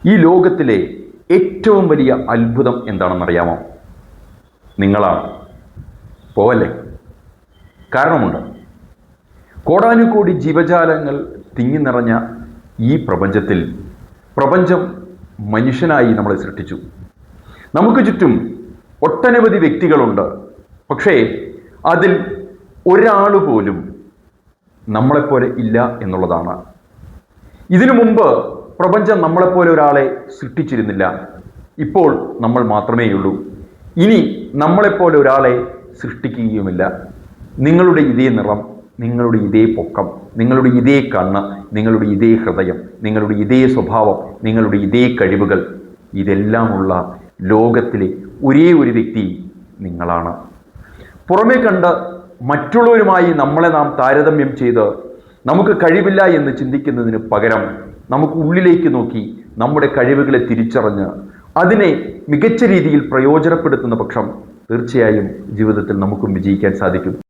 ഈ ലോകത്തിലെ ഏറ്റവും വലിയ അത്ഭുതം എന്താണെന്നറിയാമോ? നിങ്ങളാണ്. പോവല്ലേ? കാരണമുണ്ട്. കോടാനുകോടി ജീവജാലങ്ങൾ തിങ്ങി നിറഞ്ഞ ഈ പ്രപഞ്ചം മനുഷ്യനായി നമ്മളെ സൃഷ്ടിച്ചു. നമുക്ക് ചുറ്റും ഒട്ടനവധി വ്യക്തികളുണ്ട്. പക്ഷേ അതിൽ ഒരാൾ പോലും നമ്മളെപ്പോലെ ഇല്ല എന്നുള്ളതാണ്. ഇതിനു മുമ്പ് പ്രപഞ്ചം നമ്മളെപ്പോലെ ഒരാളെ സൃഷ്ടിച്ചിരുന്നില്ല. ഇപ്പോൾ നമ്മൾ മാത്രമേയുള്ളൂ. ഇനി നമ്മളെപ്പോലെ ഒരാളെ സൃഷ്ടിക്കുകയുമില്ല. നിങ്ങളുടെ ഇതേ നിറം, നിങ്ങളുടെ ഇതേ പൊക്കം, നിങ്ങളുടെ ഇതേ കണ്ണ്, നിങ്ങളുടെ ഇതേ ഹൃദയം, നിങ്ങളുടെ ഇതേ സ്വഭാവം, നിങ്ങളുടെ ഇതേ കഴിവുകൾ, ഇതെല്ലാമുള്ള ലോകത്തിലെ ഒരേ ഒരു വ്യക്തി നിങ്ങളാണ്. പുറമേ കണ്ട് മറ്റുള്ളവരുമായി നമ്മളെ നാം താരതമ്യം ചെയ്ത് നമുക്ക് കഴിവില്ല എന്ന് ചിന്തിക്കുന്നതിന് പകരം നമുക്ക് ഉള്ളിലേക്ക് നോക്കി നമ്മുടെ കഴിവുകളെ തിരിച്ചറിഞ്ഞ് അതിനെ മികച്ച രീതിയിൽ പ്രയോജനപ്പെടുത്തുന്ന പക്ഷം തീർച്ചയായും ജീവിതത്തിൽ നമുക്കും വിജയിക്കാൻ സാധിക്കും.